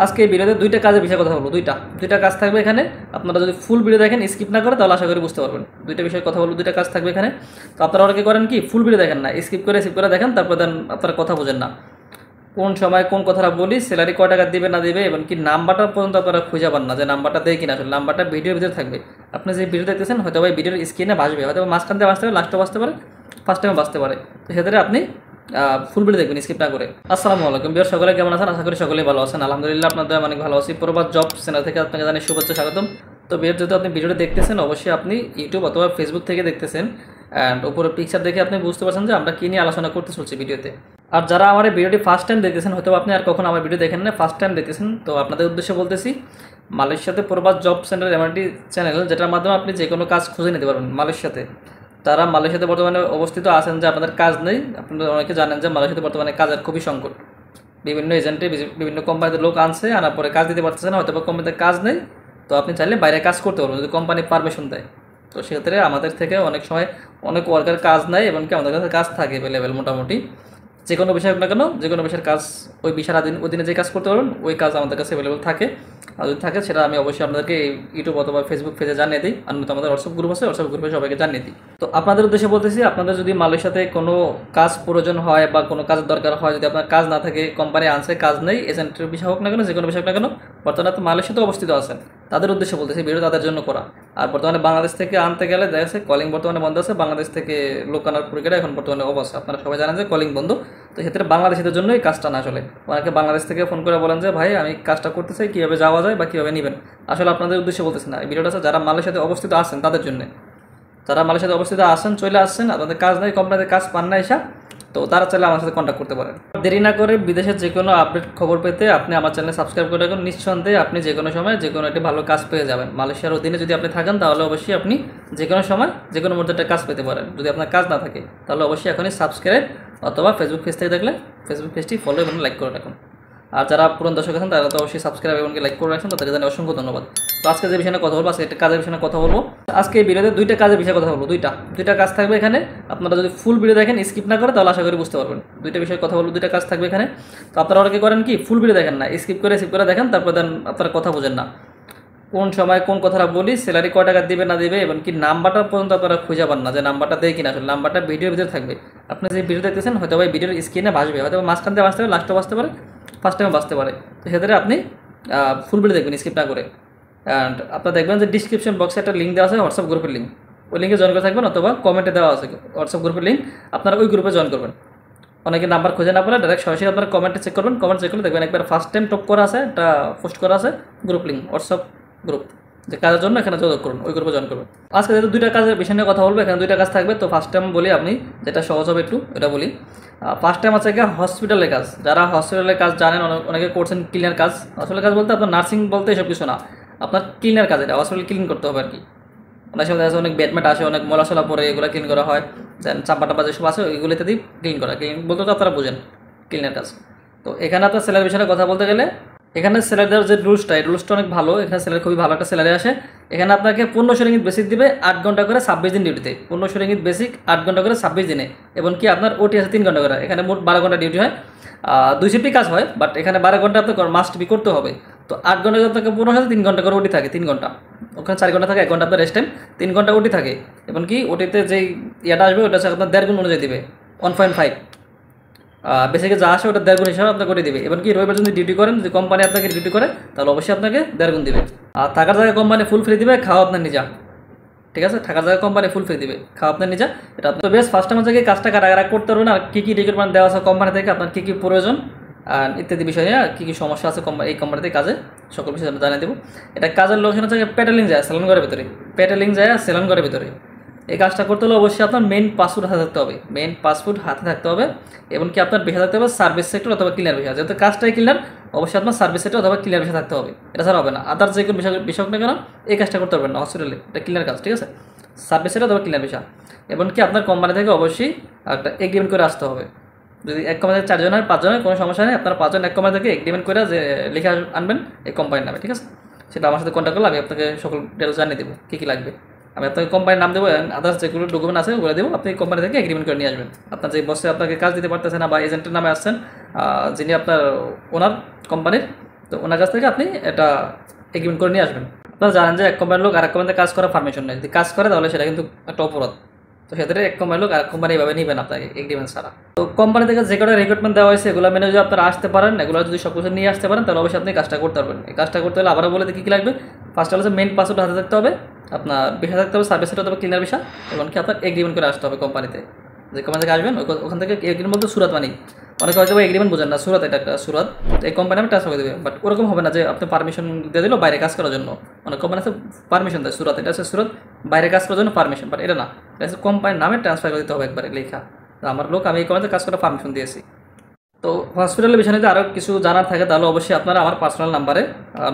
আজকে এই ভিডিওতে দুইটা কাজের বিষয়ে কথা বলবো। দুইটা কাজ থাকবে এখানে। আপনারা যদি ফুল ভিডিও দেখেন, স্কিপ না করে, তাহলে আশা করি বুঝতে পারবেন। দুইটা বিষয়ে কথা বলবো, দুইটা কাজ থাকবে এখানে। তো আপনারা অনেকে করেন কি, ফুল ভিডিও দেখেন না, স্কিপ করে দেখেন, তারপর দেন আপনারা কথা বোঝেন না, কোন সময় কোন কথাটা বলি, স্যালারি কয় টাকা দিবে না দিবে, এবং কি নাম্বারটা পর্যন্ত আপনারা খুঁজে পান না, যে নাম্বারটা দেয় কিনা। আসলে নাম্বারটা ভিডিওর ভিতরে থাকবে। আপনি যে ভিডিও দেখতেছেন হয়তো ভাই ভিডিওর স্ক্রিনে ভাসবে, হয়তো মাঝখান দিয়ে বাঁচতে পারে, লাস্টে বাঁচতে পারে, ফার্স্ট টাইমে বাঁচতে পারে। তো সেক্ষেত্রে আপনি ফুল ভিডিও দেখবেন, স্কিপ না করে। আসসালামু আলাইকুম বিয়ার, সকলে কেমন আছেন? আশা করি সকলেই ভালো আছেন। আলহামদুলিল্লাহ, আপনাদের অনেক ভালো আছি। প্রবাস জব চ্যানেল থেকে আপনাকে জানাই শুভেচ্ছা, স্বাগতম। তো বিয়ার, যেহেতু আপনি ভিডিওটা দেখতেছেন, অবশ্যই আপনি ইউটিউব অথবা ফেসবুক থেকে দেখতেছেন, অ্যান্ড উপরে পিকচার দেখে আপনি বুঝতে পারছেন যে আমরা কী নিয়ে আলোচনা করতে চলছি ভিডিওতে। আর যারা আমার এই ভিডিওটি ফার্স্ট টাইম দেখতেছেন, হয়তো আপনি আর কখনো আমার ভিডিও দেখেন না, ফার্স্ট টাইম দেখতেছেন, তো আপনাদের উদ্দেশ্যে বলতেছি, মালয়েশিয়াতে প্রবাস জব সেন্টার এমন একটি চ্যানেল, যেটার মাধ্যমে আপনি যে কোনো কাজ খুঁজে নিতে পারবেন মালয়েশিয়াতে। তারা মালয়েশিয়াতে বর্তমানে অবস্থিত আছেন যে আপনাদের কাজ নেই। আপনারা অনেকে জানেন যে মালয়েশিয়াতে বর্তমানে কাজের খুবই সংকট। বিভিন্ন এজেন্টে বিভিন্ন কোম্পানিতে লোক আনছে, আনার পরে কাজ দিতে পারতেছে না, হয়তো বা কোম্পানিতে কাজ নেই। তো আপনি চাইলে বাইরে কাজ করতে পারবেন যদি কোম্পানি পারমিশন দেয়। তো সেক্ষেত্রে আমাদের থেকে অনেক সময় অনেক ওয়ার্কার কাজ নেয়, এবং কি আমাদের কাছে কাজ থাকে অ্যাভেলেবেল মোটামুটি। যে কোনো বিষয় হোক না কেন, যে কোনো বিষয়ের কাজ, ওই বিষয়ের অধীনে যে কাজ করতে পারবেন, ওই কাজ আমাদের কাছে অ্যাভেলেবেল থাকে। আর যদি থাকে, সেটা আমি অবশ্যই আপনাদেরকে ইউটিউব অথবা ফেসবুক পেজে জানিয়ে দিই। আর নয়তো আমাদের হোয়াটসঅ্যাপ গ্রুপ আছে, হোয়াটসঅ্যাপ গ্রুপে সবাইকে জানিয়ে দিই। তো আপনাদের উদ্দেশ্যে বলতেছি, আপনাদের যদি মালয়েশিয়াতে কোনো কাজ প্রয়োজন হয় বা কোনো কাজের দরকার হয়, যদি আপনার কাজ না থাকে, কোম্পানি আনছে, কাজ নেই, এজেন্টের বিষয় হোক না কেন, যে কোনো বিষয় হোক না কেন, বর্তমানে তো মালয়েশিয়াতে অবস্থিত আছেন, তাদের উদ্দেশ্যে বলতেছি, ভিডিও তাদের জন্য করা। আর বর্তমানে বাংলাদেশ থেকে আনতে গেলে দেখা যাচ্ছে কলিং বর্তমানে বন্ধ আছে, বাংলাদেশ থেকে লোক আনার প্রক্রিয়া এখন বর্তমানে অবস্থা, আপনারা সবাই জানেন যে কলিং বন্ধ। তো সেক্ষেত্রে বাংলাদেশিদের জন্য এই কাজটা না। আসলে অনেকে বাংলাদেশ থেকে ফোন করে বলেন যে ভাই, আমি কাজটা করতে চাই, কীভাবে যাওয়া যায় বা কীভাবে নেবেন। আসলে আপনাদের উদ্দেশ্যে বলতেছি না, এই ভিডিওটা আছে যারা মালয়েশিয়াতে অবস্থিত আছেন তাদের জন্য। যারা মালয়েশিয়াতে অবস্থিত আছেন, চলে আসছেন, আপনাদের কাজ নেই, কোম্পানিতে কাজ পান না এসা, তো তারা চাইলে আমার সাথে কন্ট্যাক্ট করতে পারেন। দেরি না করে বিদেশের যে কোনো আপডেট খবর পেতে আপনি আমার চ্যানেলে সাবস্ক্রাইব করে রাখুন। নিঃসন্দেহে আপনি যে কোনো সময় যে কোনো একটি ভালো কাজ পেয়ে যাবেন। মালয়েশিয়ার অধীনে যদি আপনি থাকেন, তাহলে অবশ্যই আপনি যে কোনো সময় যে কোনো মুহূর্তে একটা কাজ পেতে পারেন। যদি আপনার কাজ না থাকে, তাহলে অবশ্যই এখনই সাবস্ক্রাইব, অথবা ফেসবুক পেজ থেকে দেখলে ফেসবুক পেজটি ফলো এবং লাইক করে রাখুন। আর যারা পুরনো দর্শক আছেন, তারা তো অবশ্যই সাবস্ক্রাইব এবং লাইক করে রাখছেন, তাদেরকে জানাই অসংখ্য ধন্যবাদ। তো আজকে যে বিষয়ে কথা বলবো, আজকে একটা কাজের বিষয়ে কথা বলবো। আজকে এই ভিডিওতে দুইটা কাজের বিষয়ে কথা বলবো। দুইটা কাজ থাকবে এখানে। আপনারা যদি ফুল ভিডিও দেখেন, স্কিপ না করে, তাহলে আশা করি বুঝতে পারবেন। দুইটা বিষয়ে কথা বলবো, দুইটা কাজ থাকবে এখানে। তো আপনারা অনেকে করেন কি, ফুল ভিডিও দেখেন না, স্কিপ করে দেখেন, তারপর দেন আপনারা কথা বোঝেন না, কোন সময় কোন কথাটা বলি, স্যালারি কয় টাকা দিবে না দিবে, এবং কি নাম্বারটা পর্যন্ত আপনারা খুঁজে পান না, যে নাম্বারটা দেয় কিনা। আসলে নাম্বারটা ভিডিওর ভিতরে থাকবে। আপনি যে ভিডিও দেখতেছেন হয়তো ভাই ভিডিওর স্ক্রিনে ভাসবে, হয়তো মাঝখান দিয়ে বাঁচতে পারে, লাস্টে বাঁচতে পারে, ফার্স্ট টাইমে বাঁচতে পারে। তো সেক্ষেত্রে আপনি ফুল ভিডিও দেখবেন, স্কিপ না করে। অ্যান্ড আপনারা দেখবেন যে ডিসক্রিপশন বক্সে একটা লিঙ্ক দেওয়া আছে, হোয়াটসঅ্যাপ গ্রুপের লিঙ্ক। ওই লিঙ্কে জয়েন করে থাকবেন, অথবা কমেন্টে দেওয়া আছে হোয়াটসঅ্যাপ গ্রুপের লিঙ্ক, আপনারা ওই গ্রুপে জয়েন করবেন। অনেকে নাম্বার খুঁজে না পেলে ডাইরেক্ট সরাসরি আপনারা কমেন্টে চেক করবেন। কমেন্ট চেক করলে দেখবেন একবার ফার্স্ট টাইম টপ করা আছে, একটা পোস্ট করা আছে গ্রুপ লিঙ্ক, হোয়াটসঅ্যাপ গ্রুপ, যে কাজের জন্য এখানে যোগাযোগ করুন, ওই গ্রুপে জয়েন করবেন। আজকে যেহেতু দুইটা কাজের বিষয় নিয়ে কথা বলবো, এখানে দুইটা কাজ থাকবে। তো ফার্স্ট টাইম বলি, আপনি যেটা সহজ হবে একটু এটা বলি। ফার্স্ট টাইম আছে হসপিটালের কাজ। যারা হসপিটালের কাজ জানেন, অনেকে করছেন ক্লিনার কাজ। হসপিটালের কাজ বলতে আপনার নার্সিং বলতে এসব কিছু না, আপনার ক্লিনার কাজ, এটা হসপিটাল ক্লিন করতে হবে আর কি। অনেক সময় দেখা যাচ্ছে অনেক বেডমেট আসে, অনেক মলাশলা পরে, এগুলো ক্লিন করা হয়। দেন চাম্পা টাম্পা যেসব আছে, ওইগুলোতে দিয়ে ক্লিন করা। ক্লিন বলতে তো আপনারা বোঝেন ক্লিনার কাজ। তো এখানে আপনার স্যালারি বিষয়ে কথা বলতে গেলে, এখানে স্যালারি দেওয়ার যে রুলসটা, এই রুলসটা অনেক ভালো। এখানে স্যালারি খুবই ভালো একটা স্যালারি আসে। এখানে আপনাকে 1500 রিঙ্গিত বেসিক দিবে, 8 ঘন্টা করে 26 দিন ডিউটিতে। 1500 রিঙ্গিত বেসিক, 8 ঘন্টা করে 26 দিনে, এবং কি আপনার ওটি আছে 3 ঘন্টা করে। এখানে মোট 12 ঘন্টা ডিউটি হয়, 2 শিফটই কাজ হয়, বাট এখানে 12 ঘন্টা আপনাকে মাস্ট বি করতে হবে। তো 8 ঘন্টা আপনাকে 1500, 3 ঘন্টা করে ওটি থাকে, 3 ঘন্টা। ওখানে 4 ঘন্টা থাকে, 1 ঘন্টা আপনার রেস্ট টাইম, 3 ঘন্টা ওটি থাকে। এবং কি ওটিতে যেই ইয়েটা আসবে, ওটা হচ্ছে আপনার 1.5 গুণ অনুযায়ী দিবে, 1.5। বেসিকে যা আসে ওটা 1.5 গুণ হিসাবে আপনাকে করে দিবে। এবং কি রবিবার যদি ডিউটি করেন, যদি কোম্পানি আপনাকে ডিউটি করে, তাহলে অবশ্যই আপনাকে 1.5 গুণ দিবে। আর থাকার জায়গায় কোম্পানি ফুল ফ্রি দিবে, খাওয়া আপনার নিজা। ঠিক আছে, থাকার জায়গায় কোম্পানি ফুল ফ্রি দিবে, খাওয়া আপনার নিজা। এটা তো বেশ ফার্স্ট টাইম হচ্ছে কাজটা কারা করতে পারবেন, আর কী রিক্রুটমেন্ট দেওয়া আছে কোম্পানি থেকে, আপনার কী প্রয়োজন, আর ইত্যাদি বিষয় নিয়ে কী সমস্যা আছে এই কোম্পানিতে কাজে, সকল বিষয় জানিয়ে দেবো। এটা কাজের লোকেশন হচ্ছে প্যাটেলিং যায় সেলনগড়ের ভিতরে, সেলনগড়ের ভিতরে। এই কাজটা করতে হলে অবশ্যই আপনার মেইন পাসপোর্ট হাতে থাকতে হবে, হাতে থাকতে হবে। এবং কি আপনার বিষয় থাকতে হবে সার্ভিস সেক্টর অথবা ক্লিনার বিষয়। যেহেতু কাজটাই ক্লিনার, অবশ্যই আপনার সার্ভিস সেক্টর অথবা ক্লিনার বিষয় থাকতে হবে। এটা ছাড়া হবে না। আদার যে কোনো বিষয় না কেন, এই কাজটা করতে পারবেন না হসপিটালে, এটা ক্লিনার কাজ। ঠিক আছে, সার্ভিস সেক্টর অথবা ক্লিনার বিষয়। এবং কি আপনার কোম্পানি থেকে অবশ্যই একটা এগ্রিমেন্ট করে আসতে হবে। যদি এক কোম্পানি 4 জন হয়, 5 জন হয়, কোনো সমস্যা নেই। আপনারা 5 জন এক কোম্পানি থেকে এগ্রিমেন্ট করে যে লিখে আনবেন এই কোম্পানির নামে। ঠিক আছে, সেটা আমার সাথে কন্ট্যাক্ট করলে আমি আপনাকে সকল ডিটেলস জানিয়ে দেবো, কী লাগবে। আমি আপনাকে কোম্পানির নাম দেবো, আদার্স যেগুলো ডকুমেন্ট আছে ওগুলো দেবো, আপনি কোম্পানি থেকে এগ্রিমেন্ট করে নিয়ে আসবেন। আপনার যে বসে আপনাকে কাজ দিতে পারতেছে না, বা এজেন্টের নামে আসছেন, যিনি আপনার ওনার কোম্পানির, তো ওনার কাছ থেকে আপনি এটা এগ্রিমেন্ট করে নিয়ে আসবেন। আপনারা জানেন যে এক কোম্পানির লোক আরেক কোম্পানিতে কাজ করার পারমিশন নেই, যদি কাজ করে তাহলে সেটা কিন্তু একটা অপরাধ। তো সেক্ষেত্রে এক কোম্পানির লোক আরেক কোম্পানি এভাবে নেবেন আপনাকে এগ্রিমেন্ট ছাড়া। তো কোম্পানি থেকে যে কটা রিক্রুটমেন্ট দেওয়া হয়েছে এগুলো মেনে যদি আপনারা আসতে পারেন, এগুলো যদি সব কিছু নিয়ে আসতে পারেন, তাহলে অবশ্যই আপনি কাজটা করতে পারবেন। এই কাজটা করতে হলে আবারও বলে দিই কী লাগবে। ফার্স্ট হচ্ছে মেইন পাসওয়ার্ড হাতে থাকতে হবে, আপনার ভিসা থাকতে হবে, সার্ভিস সেট হতে হবে, ক্লিনার ভিসা, এবং কি আপনার এগ্রিমেন্ট করে আসতে হবে কোম্পানিতে। যে কোম্পানি থেকে আসবেন ওখান থেকে এগ্রিমেন্ট বলতে সুরাত মানি, অনেকে হয়তো এগ্রিমেন্ট বোঝেন না, সুরাত এটা একটা সুরাত, এই কোম্পানি আমি ট্রান্সফার করে দেবে। বাট ওরকম হবে না যে আপনি পারমিশন দিয়ে দিল বাইরে কাজ করার জন্য, অনেক কোম্পানি আছে পারমিশন দেয় সুরাত, এটা হচ্ছে সুরাত বাইরে কাজ করার জন্য পারমিশন, বাট এটা না, এটা হচ্ছে কোম্পানির নামে ট্রান্সফার করে দিতে হবে একবারে লেখা। আমার লোক আমি এই কোম্পানিতে কাজ করার পারমিশন দিয়েছি। তো হসপিটালের বিষয়ে যদি আরও কিছু জানার থাকে তাহলে অবশ্যই আপনারা আমার পার্সোনাল নাম্বারে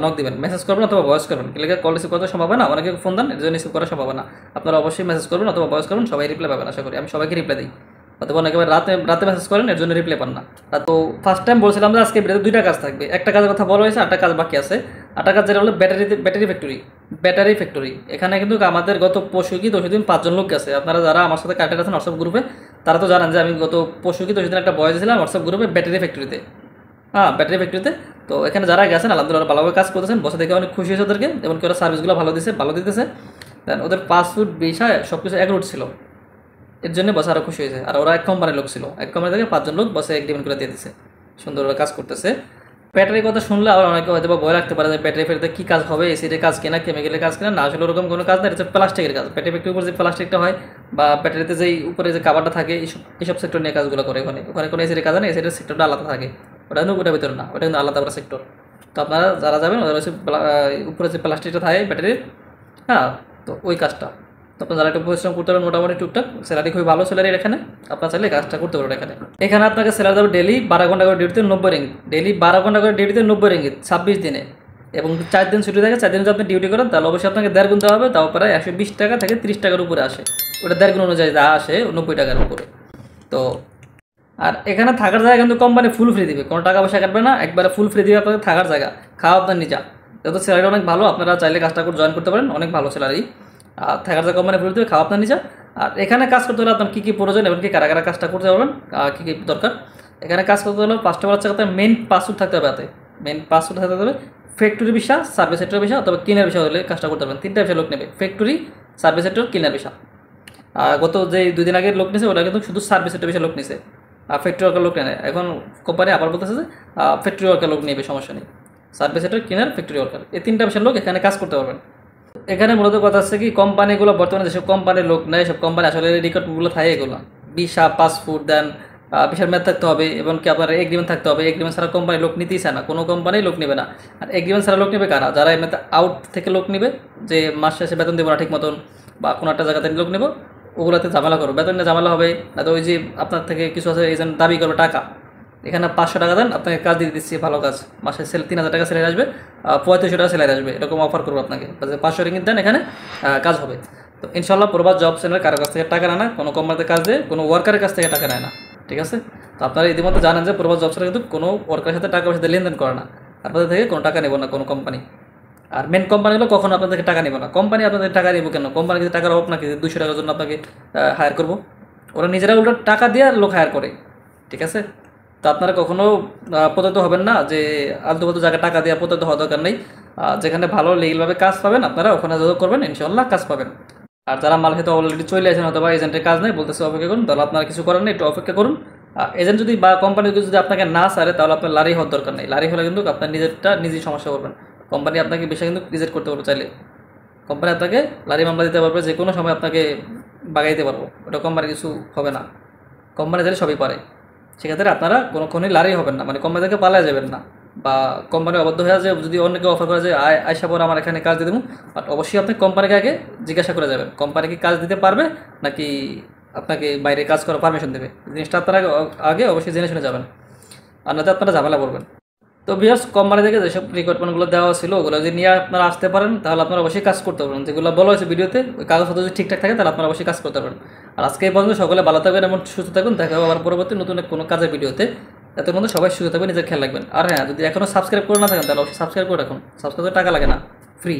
নক দিবেন, মেসেজ করবেন অথবা ভয়েস করবেন। ক্লিকে কল রিসিভ করতে সম্ভব না, অনেকে ফোন দেন, এর জন্য রিসিভ করা সম্ভব না। আপনারা অবশ্যই মেসেজ করবেন অথবা ভয়েস করবেন, সবাই রিপ্লাই পাবেন আশা করি। আমি সবাইকে রিপ্লাই দিই, অথবা অনেকে রাতে মেসেজ করেন, এর জন্য রিপ্লাই পান না। তো ফার্স্ট টাইম বলছিলাম যে আজকে ভিডিওতে 2টা কাজ থাকবে, একটা কাজের কথা বলা হয়েছে, একটা কাজ বাকি আছে। একটা কাজ যেটা হলো ব্যাটারি ফ্যাক্টরি। এখানে কিন্তু আমাদের গত পরশু কি 10 দিন 5জন লোক গেছে। আপনারা যারা আমার সাথে কানেক্টেড আছেন হোয়াটসঅ্যাপ গ্রুপে তারা তো জানেন যে আমি গত পরশু কি 10 দিন একটা বয়স দিয়েছিলাম হোয়াটসঅ্যাপ গ্রুপে ব্যাটারি ফ্যাক্টরিতে। তো এখানে যারা গেছেন আলহামদুলিল্লাহ ভালোভাবে কাজ করতেছেন, বসে দেখে অনেক খুশি হয়েছে ওদেরকে, এবং ওরা সার্ভিসগুলো ভালো দিতেছে। দেন ওদের পাসপোর্ট ভিসা সব কিছু এগ্রুট ছিল, এর জন্য বসে আরও খুশি হয়েছে। আর ওরা এক কোম্পানির লোক ছিল, এক কোম্পানি থেকে 5জন লোক বসে এগ্রিমেন্ট করে দিয়ে দিচ্ছে, সুন্দর ওরা কাজ করতেছে। ব্যাটারির কথা শুনলে আবার অনেকে হয়তো ভয় রাখতে পারে যে ব্যাটারি ফ্যাক্টরিতে কী কাজ হবে, এসিডের কাজ কিনা, কেমিক্যালের কাজ কিনা। না, আসলে ওরকম কোনো কাজ না, এটা প্লাস্টিকের কাজ। ব্যাটারি ফ্যাক্টরির উপর যে প্লাস্টিকটা হয় বা ব্যাটারিতে যেই উপরে যে কাভারটা থাকে, এইসব সেক্টর নিয়ে কাজগুলো করে। ওখানে কোনো এসিডের কাজ নেই, এসিডের সেক্টরটা আলাদা থাকে, ওটা কিন্তু ওটার ভিতরে না, ওটা কিন্তু আলাদা একটা সেক্টর। তো আপনারা যারা যাবেন ওদের হচ্ছে উপরে যে প্লাস্টিকটা থাকে ব্যাটারির, হ্যাঁ, তো ওই কাজটা। তো আপনার যারা একটু পরিশ্রম করতে পারবেন মোটামুটি টুকটাক, স্যালারি খুবই ভালো স্যালারি এখানে, আপনার চাইলে কাজটা করতে পারবেন এখানে আপনাকে স্যালারি দেবে ডেলি 12 ঘন্টা করে ডিউটিতে 90 রিঙ্গিত, ডেলি 12 ঘন্টা করে ডিউটিতে 90 রিঙ্গিত 26 দিনে, এবং 4 দিন ছুটি থাকে। 4 দিন যদি আপনি ডিউটি করেন তাহলে অবশ্যই আপনাকে 1.5 গুণ দেওয়া হবে, তাও প্রায় 120 টাকা থেকে 30 টাকার উপরে আসে, ওটা 1.5 গুণ অনুযায়ী যা আসে 90 টাকার উপরে। তো আর এখানে থাকার জায়গা কিন্তু কোম্পানি ফুল ফ্রি দিবে, কোনো টাকা পয়সা কাটবে না, একবারে ফুল ফ্রি দিবে আপনাদের থাকার জায়গা, খাওয়া আপনার নিজা। যেহেতু স্যালারি অনেক ভালো, আপনারা চাইলে কাজটা করে জয়েন করতে পারেন, অনেক ভালো স্যালারি। আর থাকার জায়গা কোম্পানি ফুল দিবে, খাওয়া আপনার নিজা। আর এখানে কাজ করতে হলে আপনার কী কী প্রয়োজন এবং কি কারা কারা কাজটা করতে পারবেন, কী কী দরকার। এখানে কাজ করতে হলে ফার্স্টে হচ্ছে আপনার মেইন পাসওয়ার্ড থাকতে হবে হাতে, মেইন পাসওয়ার্ড থাকতে হবে, factory visa, service sector visa অথবা ক্লিনার ভিসা হলে কাজটা করতে পারবেন। 3টা ভিসা লোক নেবে, factory, service sector, cleaner visa. গত যে 2 দিন আগের লোক নিয়েছে ওটা কিন্তু শুধু সার্ভিস সেক্টর ভিসা লোক নিয়েছে, ফ্যাক্টরি ওয়ার্কার লোক নেয়। এখন কোম্পানি আবার বলতেছে যে ফ্যাক্টরি ওয়ার্কার লোক নেবে, সমস্যা নেই। Service sector, cleaner, factory worker, এই 3টা বিষয়ের লোক এখানে কাজ করতে পারবেন। এখানে মূলত কথা হচ্ছে কি, কোম্পানিগুলো বর্তমানে যেসব কোম্পানির লোক নেয় সব কোম্পানি আসলে রিকর্ডগুলো থাকে এগুলো, ভিসা, পাসপোর্ট, দেন ভিসার মেয়াদ থাকতে হবে, এবং কি আপনার এগ্রিমেন্ট থাকতে হবে। এগ্রিমেন্ট ছাড়া কোম্পানি লোক নিতেই চায় না, কোনো কোম্পানি লোক নেবে না। আর এগ্রিমেন্ট ছাড়া লোক নেবে কারা, যারা এমনিতে আউট থেকে লোক নেবে, যে মাস শেষে বেতন দেবো না ঠিক মতন, বা কোনো একটা জায়গা থেকে লোক নেবো, ওগুলোতে ঝামেলা করো, বেতন নিয়ে ঝামেলা হবে। না তো ওই যে আপনার থেকে কিছু আছে এজেন্ট দাবি করবে টাকা, এখানে 500 টাকা দেন আপনাকে কাজ দিয়ে দিচ্ছি, ভালো কাজ, মাসে 3000 টাকা স্যালারি আসবে, 3500 টাকা স্যালারি আসবে, এরকম অফার করবো আপনাকে, 500 রিঙ্গিত দেন, এখানে কাজ হবে। তো ইনশাল্লাহ প্রবাস জব সেন্টার কারোর কাছ থেকে টাকা নেয় না, কোনো কোম্পানিতে কাজ দেয় কোনো ওয়ার্কারের কাছ থেকে টাকা নেয় না, ঠিক আছে। তো আপনারা ইতিমধ্যে জানেন যে প্রবাস জব সেন্টার কিন্তু কোনো ওয়ার্কারের সাথে টাকা পয়সা লেনদেন করে না, আপনাদের থেকে কোনো টাকা নেব না কোনো কোম্পানি। আর মেন কোম্পানিগুলো কখনো আপনাদের টাকা নেবে না, কোম্পানি আপনাদের টাকা নেবো কেন, কোম্পানি কিন্তু টাকার অভাব নাকি 200 টাকার জন্য আপনাকে হায়ার করবো, ওরা নিজেরা উল্টো টাকা দিয়ে লোক হায়ার করে, ঠিক আছে। তো আপনারা কখনো প্রতারিত হবেন না যে আলতু ফালতু জায়গায় টাকা দিয়ে প্রতারিত হওয়ার দরকার নেই। যেখানে ভালো লিগেলভাবে কাজ পাবেন আপনারা ওখানে যোগাযোগ করবেন, ইনশাল্লাহ কাজ পাবেন। আর যারা মাল হয়তো অলরেডি চলে আসেন অথবা এজেন্টের কাজ নেই বলতেছে অপেক্ষা করুন, তাহলে আপনারা কিছু করেন না, একটু অপেক্ষা করুন। এজেন্ট যদি বা কোম্পানি যদি আপনাকে না ছাড়ে তাহলে আপনার লারি হওয়ার দরকার নেই, লারি হলে কিন্তু আপনার নিজেই সমস্যা করবেন, কোম্পানি আপনাকে বিষয় কিন্তু রিজেক্ট করতে পারবে চাইলে, কোম্পানি আপনাকে লারি মামলা দিতে পারবে, যে কোনো সময় আপনাকে বাগাইতে পারবো, ওটা কোম্পানি কিছু হবে না, কোম্পানি চাইলে সবই পারে। সেক্ষেত্রে আপনারা কোনোক্ষণই লারি হবেন না, মানে কোম্পানি থেকে পালায় যাবেন না, বা কোম্পানি অবদ্ধ হয়ে যায় যদি অন্যকে অফার করে যে আয়সা পর আমার এখানে কাজ দিয়ে দেবো, বাট অবশ্যই আপনি কোম্পানিকে আগে জিজ্ঞাসা করে যাবেন কোম্পানি কি কাজ দিতে পারবে নাকি আপনাকে বাইরে কাজ করার পারমিশন দেবে, জিনিসটা আপনারা আগে অবশ্যই জেনে শুনে যাবেন, আর নাতে আপনারা ঝামেলা করবেন। তো ভিউয়ার্স, কোম্পানি থেকে যেসব রিকোয়ারমেন্টগুলো দেওয়া ছিল ওগুলো যদি নিয়ে আপনারা আসতে পারেন তাহলে আপনারা অবশ্যই কাজ করতে পারবেন, যেগুলো বলা হয়েছে ভিডিওতে ওই কাগজপত্র যদি ঠিকঠাক থাকে তাহলে আপনারা অবশ্যই কাজ করতে পারবেন। আর আজকে এই পর্যন্ত সকলে ভালো থাকবেন এবং সুস্থ থাকুন, দেখা হবে আবার পরবর্তী নতুন কোনো কাজের ভিডিওতে। এত মধ্যে সবাই সুস্থ থাকবেন, নিজের খেয়াল রাখবেন। আর হ্যাঁ, যদি এখনও সাবস্ক্রাইব করে না থাকেন তাহলে অবশ্যই সাবস্ক্রাইব করে রাখুন, সাবস্ক্রাইব করে টাকা লাগে না, ফ্রি।